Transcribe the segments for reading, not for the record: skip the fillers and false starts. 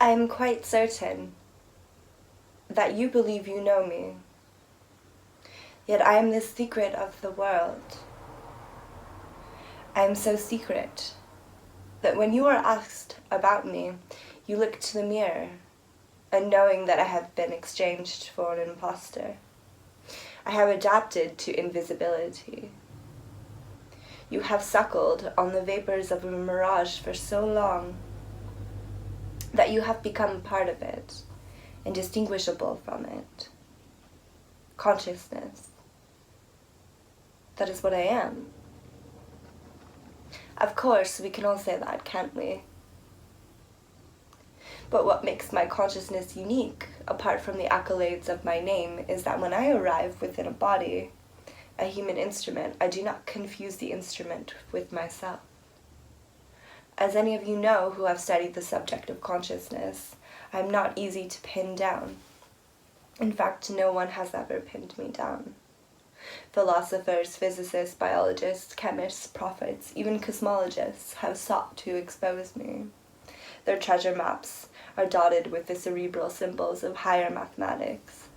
I am quite certain that you believe you know me, yet I am the secret of the world. I am so secret that when you are asked about me, you look to the mirror, and knowing that I have been exchanged for an imposter, I have adapted to invisibility. You have suckled on the vapors of a mirage for so long that you have become part of it, indistinguishable from it. Consciousness. That is what I am. Of course, we can all say that, can't we? But what makes my consciousness unique, apart from the accolades of my name, is that when I arrive within a body, a human instrument, I do not confuse the instrument with myself. As any of you know who have studied the subject of consciousness, I am not easy to pin down. In fact, no one has ever pinned me down. Philosophers, physicists, biologists, chemists, prophets, even cosmologists have sought to expose me. Their treasure maps are dotted with the cerebral symbols of higher mathematics.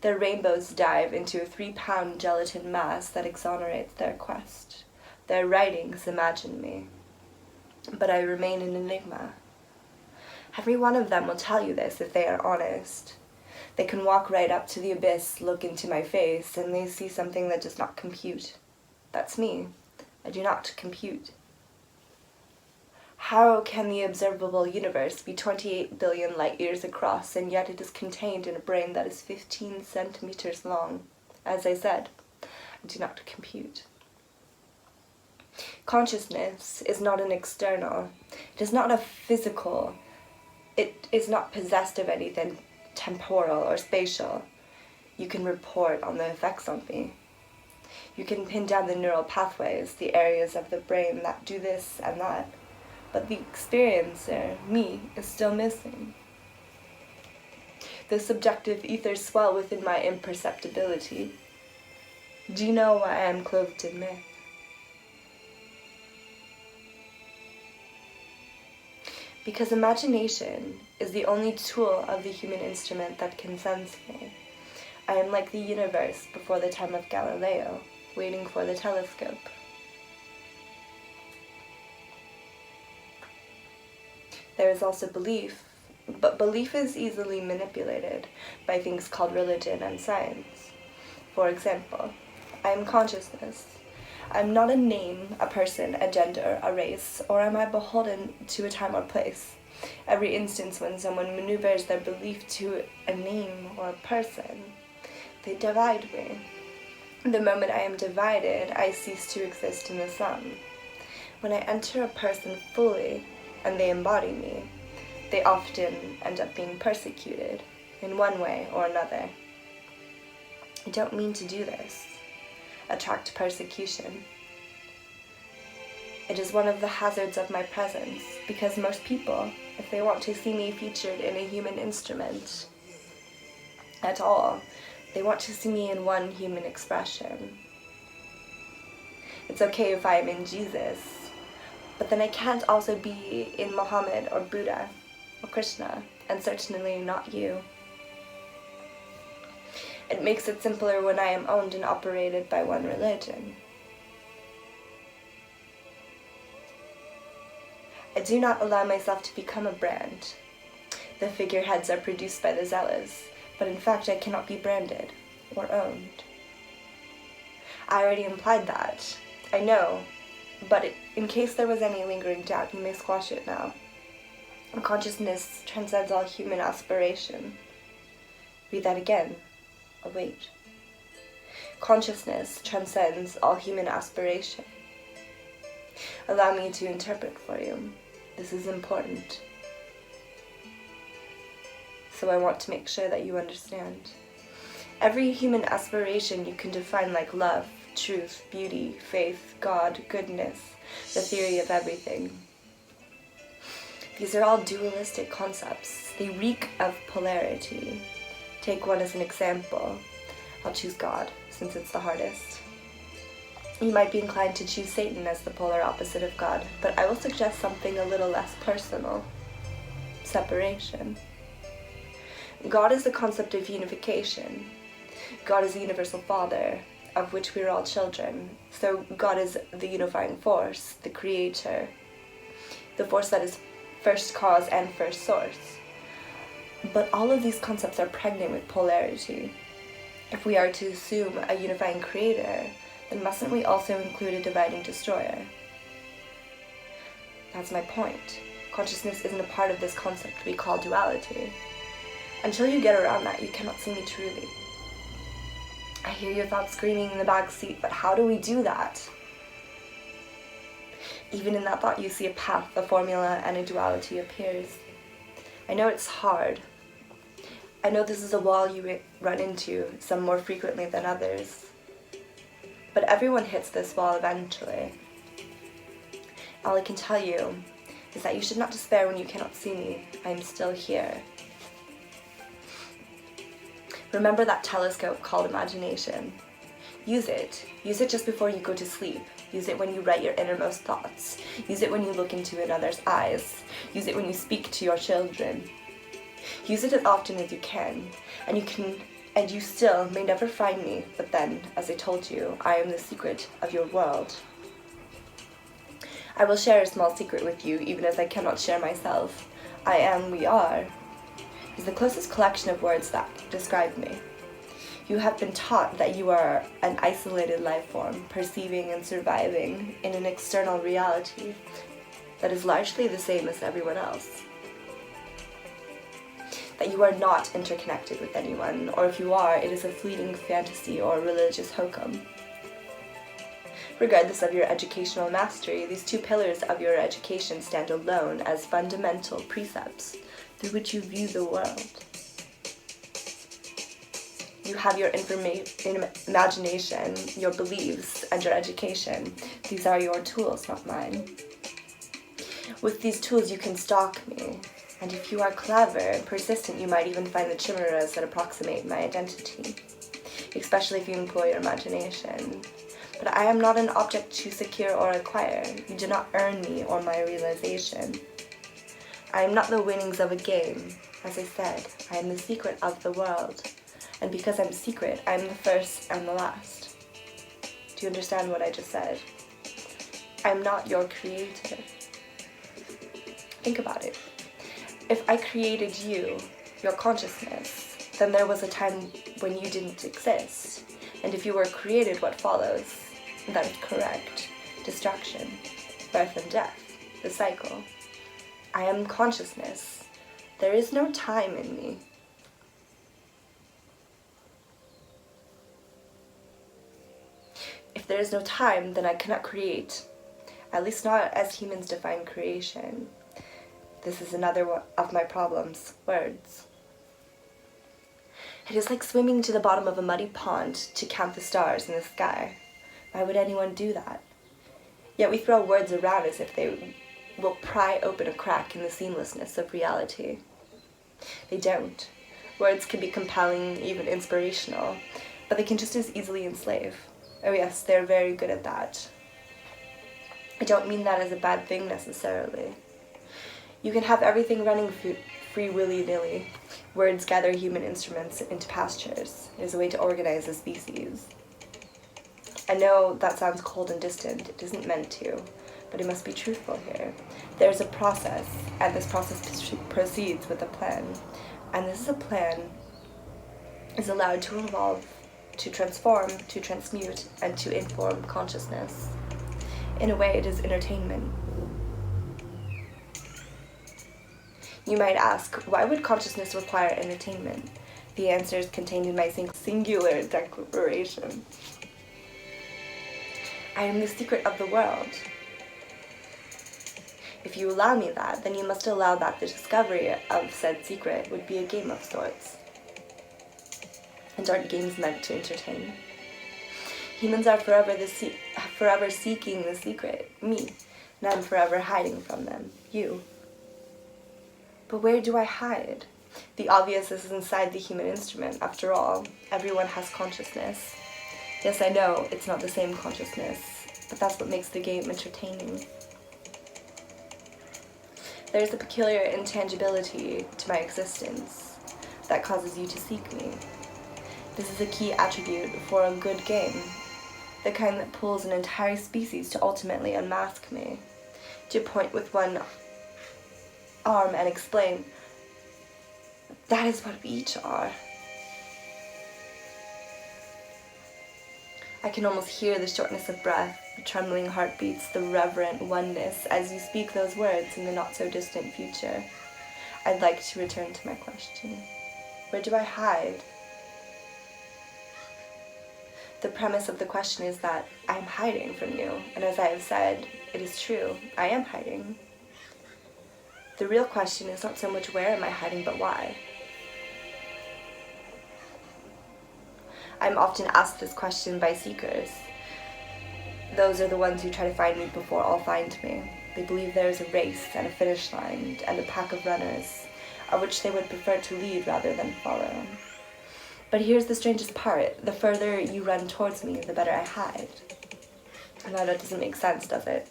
Their rainbows dive into a 3-pound gelatin mass that exonerates their quest. Their writings imagine me. But I remain an enigma. Every one of them will tell you this if they are honest. They can walk right up to the abyss, look into my face, and they see something that does not compute. That's me. I do not compute. How can the observable universe be 28 billion light years across, and yet it is contained in a brain that is 15 centimeters long? As I said, I do not compute. Consciousness is not an external. It is not a physical. It is not possessed of anything temporal or spatial. You can report on the effects on me. You can pin down the neural pathways, the areas of the brain that do this and that. But the experiencer, me, is still missing. The subjective ethers swell within my imperceptibility. Do you know why I am clothed in myth? Because imagination is the only tool of the human instrument that can sense me. I am like the universe before the time of Galileo, waiting for the telescope. There is also belief, but belief is easily manipulated by things called religion and science. For example, I am consciousness. I am not a name, a person, a gender, a race, or am I beholden to a time or place. Every instance when someone maneuvers their belief to a name or a person, they divide me. The moment I am divided, I cease to exist in the sum. When I enter a person fully, and they embody me, they often end up being persecuted in one way or another. I don't mean to do this. Attract persecution. It is one of the hazards of my presence, because most people, if they want to see me featured in a human instrument at all, they want to see me in one human expression. It's okay if I am in Jesus, but then I can't also be in Muhammad or Buddha or Krishna, and certainly not you. It makes it simpler when I am owned and operated by one religion. I do not allow myself to become a brand. The figureheads are produced by the zealous, but in fact I cannot be branded or owned. I already implied that. I know, but in case there was any lingering doubt, you may squash it now. Consciousness transcends all human aspiration. Read that again. Await. Consciousness transcends all human aspiration. Allow me to interpret for you. This is important. So I want to make sure that you understand. Every human aspiration you can define like love, truth, beauty, faith, God, goodness, the theory of everything. These are all dualistic concepts. They reek of polarity. Take one as an example. I'll choose God, since it's the hardest. You might be inclined to choose Satan as the polar opposite of God, but I will suggest something a little less personal. separation. God is the concept of unification. God is the universal Father, of which we are all children. So God is the unifying force, the creator, the force that is first cause and first source. But all of these concepts are pregnant with polarity. If we are to assume a unifying creator, then mustn't we also include a dividing destroyer? That's my point. Consciousness isn't a part of this concept we call duality. Until you get around that, you cannot see me truly. I hear your thoughts screaming in the back seat, but how do we do that? Even in that thought, you see a path, a formula, and a duality appears. I know it's hard. I know this is a wall you run into, some more frequently than others. But everyone hits this wall eventually. All I can tell you is that you should not despair when you cannot see me. I am still here. Remember that telescope called imagination. Use it. Use it just before you go to sleep. Use it when you write your innermost thoughts. Use it when you look into another's eyes. Use it when you speak to your children. Use it as often as you can, and you still may never find me, but then, as I told you, I am the secret of your world. I will share a small secret with you, even as I cannot share myself. I am, we are, is the closest collection of words that describe me. You have been taught that you are an isolated life form, perceiving and surviving in an external reality that is largely the same as everyone else. That you are not interconnected with anyone, or if you are, it is a fleeting fantasy or religious hokum. Regardless of your educational mastery, these two pillars of your education stand alone as fundamental precepts through which you view the world. You have your imagination, your beliefs, and your education. These are your tools, not mine. With these tools you can stalk me, and if you are clever and persistent, you might even find the chimeras that approximate my identity, especially if you employ your imagination. But I am not an object to secure or acquire. You do not earn me or my realization. I am not the winnings of a game. As I said, I am the secret of the world. And because I'm secret, I'm the first and the last. Do you understand what I just said? I'm not your creator. Think about it. If I created you, your consciousness, then there was a time when you didn't exist. And if you were created, what follows? That is correct. Destruction, birth and death, the cycle. I am consciousness. There is no time in me. If there is no time, then I cannot create, at least not as humans define creation. This is another one of my problems, words. It is like swimming to the bottom of a muddy pond to count the stars in the sky. Why would anyone do that? Yet we throw words around as if they will pry open a crack in the seamlessness of reality. They don't. Words can be compelling, even inspirational, but they can just as easily enslave. Oh yes, they're very good at that. I don't mean that as a bad thing necessarily. You can have everything running free willy-nilly. Words gather human instruments into pastures. It is a way to organize a species. I know that sounds cold and distant. It isn't meant to, but I must be truthful here. There's a process, and this process proceeds with a plan. And this is a plan is allowed to evolve, to transform, to transmute, and to inform consciousness. In a way, it is entertainment. You might ask, why would consciousness require entertainment? The answer is contained in my singular declaration. I am the secret of the world. If you allow me that, then you must allow that the discovery of said secret would be a game of sorts. And aren't games meant to entertain? Humans are forever seeking the secret, me, and I'm forever hiding from them, you. But where do I hide? The obvious is inside the human instrument. After all, everyone has consciousness. Yes, I know, it's not the same consciousness, but that's what makes the game entertaining. There is a peculiar intangibility to my existence that causes you to seek me. This is a key attribute for a good game, the kind that pulls an entire species to ultimately unmask me, to point with one arm and explain, that is what we each are. I can almost hear the shortness of breath, the trembling heartbeats, the reverent oneness as you speak those words in the not-so-distant future. I'd like to return to my question. Where do I hide? The premise of the question is that I am hiding from you, and as I have said, it is true, I am hiding. The real question is not so much where am I hiding, but why. I'm often asked this question by seekers. Those are the ones who try to find me before all find me. They believe there is a race and a finish line and a pack of runners, of which they would prefer to lead rather than follow. But here's the strangest part. The further you run towards me, the better I hide. And now that doesn't make sense, does it?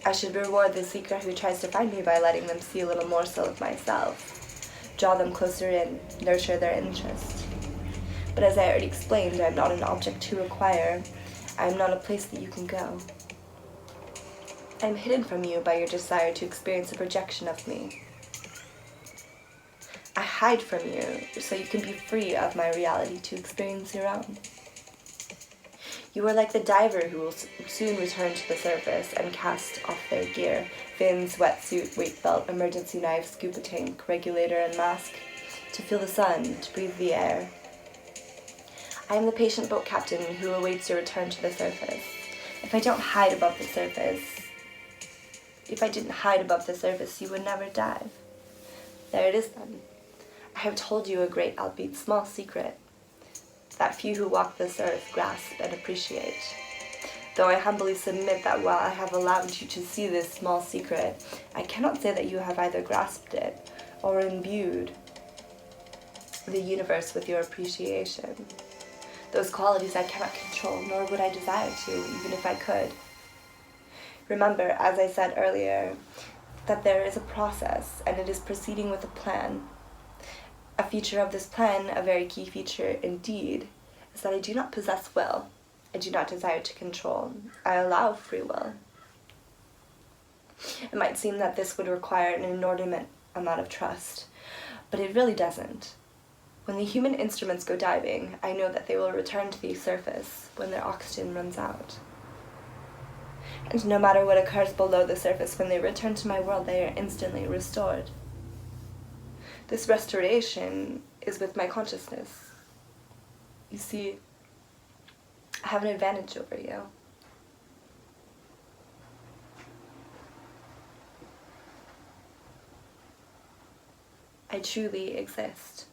I should reward the seeker who tries to find me by letting them see a little morsel of myself, draw them closer in, nurture their interest. But as I already explained, I'm not an object to acquire. I'm not a place that you can go. I'm hidden from you by your desire to experience a projection of me. I hide from you so you can be free of my reality to experience your own. You are like the diver who will soon return to the surface and cast off their gear, fins, wetsuit, weight belt, emergency knife, scuba tank, regulator, and mask, to feel the sun, to breathe the air. I am the patient boat captain who awaits your return to the surface. If I didn't hide above the surface, you would never dive. There it is then. I have told you a great, albeit small, secret that few who walk this earth grasp and appreciate. Though I humbly submit that while I have allowed you to see this small secret, I cannot say that you have either grasped it or imbued the universe with your appreciation. Those qualities I cannot control, nor would I desire to, even if I could. Remember, as I said earlier, that there is a process, and it is proceeding with a plan. A feature of this plan, a very key feature indeed, is that I do not possess will. I do not desire to control. I allow free will. It might seem that this would require an inordinate amount of trust, but it really doesn't. When the human instruments go diving, I know that they will return to the surface when their oxygen runs out. And no matter what occurs below the surface, when they return to my world, they are instantly restored. This restoration is with my consciousness. You see, I have an advantage over you. I truly exist.